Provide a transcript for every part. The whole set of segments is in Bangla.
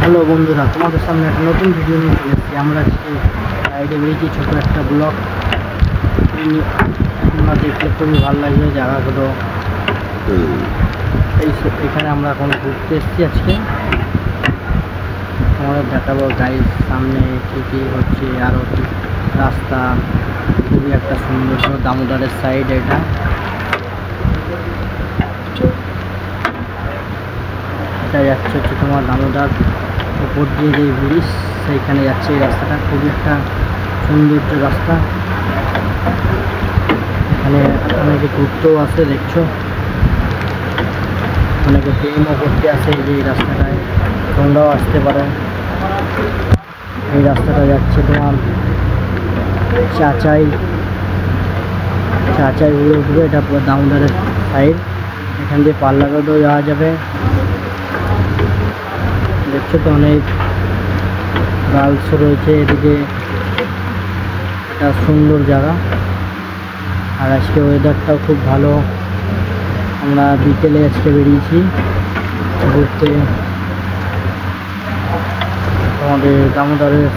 হ্যালো বন্ধুরা, তোমাদের সামনে একটা নতুন ভিডিও নিয়ে চলে এসেছি। আমরা আজকে রাইডে বেরিয়েছি, ছোটো একটা ব্লগ। তোমরা দেখলে খুবই ভালো লাগবে জায়গাগুলো। এখানে আমরা এখন ঘুরতে এসেছি। আজকে তোমাদের দেখাবো গাড়ির সামনে কী কী হচ্ছে, আরও কি রাস্তা। খুবই একটা সুন্দর দামোদরের সাইড এটা যাচ্ছে হচ্ছে তোমার দামোদর উপর দিয়ে যে ব্রিজ, সেইখানে যাচ্ছে এই রাস্তাটা। খুবই একটা সৌন্দর্য রাস্তা। এখানে অনেকে ঘুরতেও আসে, দেখছো, অনেকে প্রেমও করতে আসে এই যে এই রাস্তাটায়। তোমরাও আসতে পারো। এই রাস্তাটা যাচ্ছে তোমার চাচাই উঠবে। এটা পুরো দামোদরের সাইড। এখান দিয়ে পাল্লা রোডও যাওয়া যাবে। দেখছো তো অনেক গার্লসও রয়েছে এদিকে। একটা সুন্দর জায়গা। আর আজকে ওয়েদারটাও খুব ভালো। আমরা বিকেলে আজকে বেরিয়েছি ঘুরতে। তোমাদের দামোদরের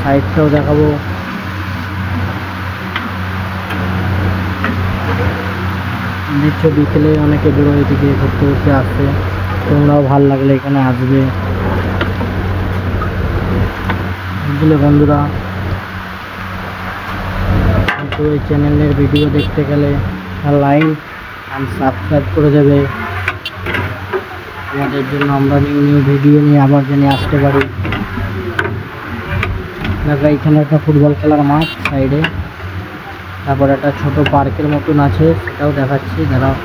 সাইডটাও দেখাবো। দেখছো বিকেলে অনেকে দূর এদিকে ঘুরতে ঘুরতে আসছে। তোমরাও ভালো লাগলে এখানে আসবে, বুঝলে বন্ধুরা। কিন্তু এই চ্যানেলের ভিডিও দেখতে গেলে লাইক আর সাবস্ক্রাইব করে দেবে আমাদের জন্য। আমরা নিউ ভিডিও নিয়ে আবার যেন আসতে পারি। দেখো এখানে একটা ফুটবল খেলার মাঠ সাইডে। তারপর একটা ছোট পার্কের মতন আছে, সেটাও দেখাচ্ছি। দাঁড়াও,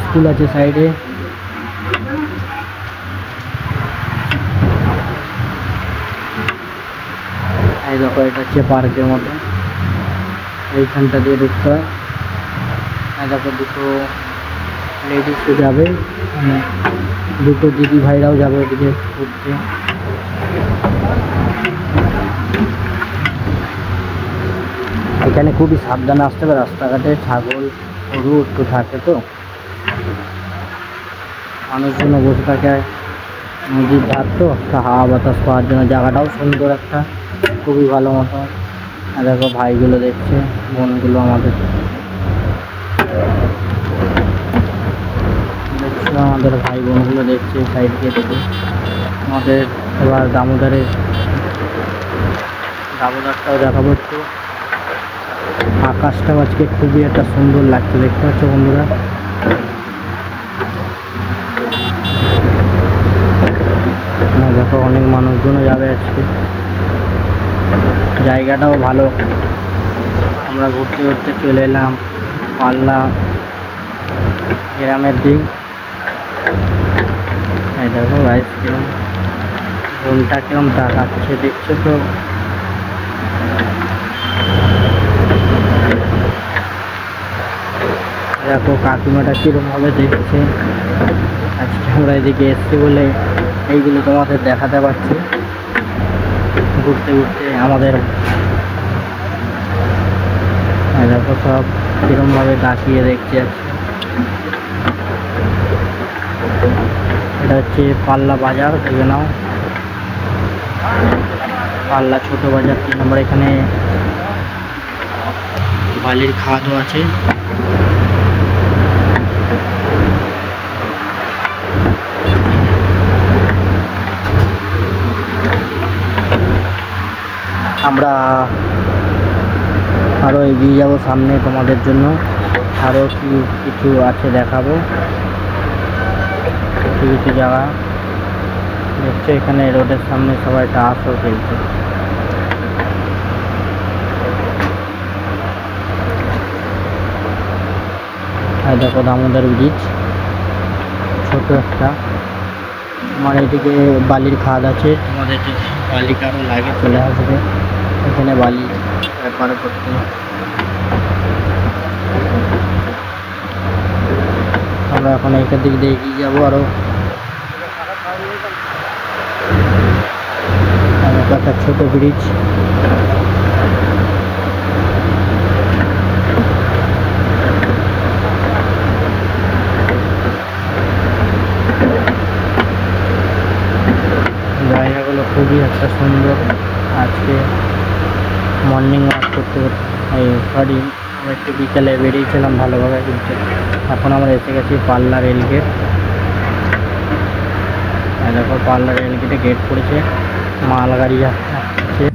স্কুল আছে সাইডে। এই দেখো, এটা হচ্ছে পার্কের মতো। এইখানটা দিয়ে ঢুকতে হয়। এই দেখো দুটো লেডিসও যাবে, মানে দুটো দিদি ভাইরাও যাবে ওদিকে ঘুরতে। এখানে খুবই সাবধানে আসতে হবে। রাস্তাঘাটে ছাগল গরু একটু থাকে, তো মানুষজন বসে থাকে নদীর ধার, তো একটা হাওয়া বাতাস পাওয়ার জন্য। জায়গাটাও সুন্দর একটা, খুবই ভালো মতো। আর দেখো ভাইগুলো দেখছে, বোনগুলো আমাদের দেখছো, আমাদের ভাই বোনগুলো দেখছে সাইড দিয়ে দেখে। আমাদের এবার দামোদরটাও দেখাবো একটু। আকাশটাও আজকে খুবই একটা সুন্দর লাগছে, দেখতে পাচ্ছ বন্ধুরা। দেখো অনেক মানুষজনও যাবে আজকে। জায়গাটাও ভালো। আমরা ঘুরতে ঘুরতে চলে এলাম পাল্লা গ্রামের দিক। এই দেখো গাইস, কিরম ঘুমটা কিরম তাকাচ্ছে, দেখছো তো। দেখো কাকিমাটা কিরম ভাবে দেখছে। আজকে আমরা এদিকে এসছি বলে এইগুলো তোমাদের দেখাতে পারছি। ঘুরতে ঘুরতে আমাদের দেখো সব কিরম ভাবে তাকিয়ে দেখছে। এটা হচ্ছে পাল্লা বাজার, দেখে নাও। পাল্লা ছোট বাজার 3 নম্বর। এখানে বালির খাদও আছে। আমরা আরও এগিয়ে যাবো সামনে, তোমাদের জন্য আরও কিছু আছে দেখাবো। কিছু জায়গা দেখছো, এখানে রোডের সামনে সবাই টাসও খেলছে। আর দেখো দামোদর ব্রিজ, ছোট একটা। আমার এদিকে বালির খাদ আছে। তোমাদের যদি বালি কারো লাগে চলে আসবে এখানে বালি ব্যাপার করতে। আমরা এখন এইটার দিক দিয়ে এগিয়ে যাবো আরো। একটা ছোট ব্রিজ। খুবই একটা সুন্দর। আজকে মর্নিং ওয়াক করতে করতে সরি আমরা একটু বিকেলে বেরিয়েছিলাম ভালোভাবে ঘুরতে। এখন আমরা এসে গেছি পাল্লা রেলগেট। দেখো পাল্লা রেলগেটে গেট পড়েছে, মালগাড়ি যাচ্ছে।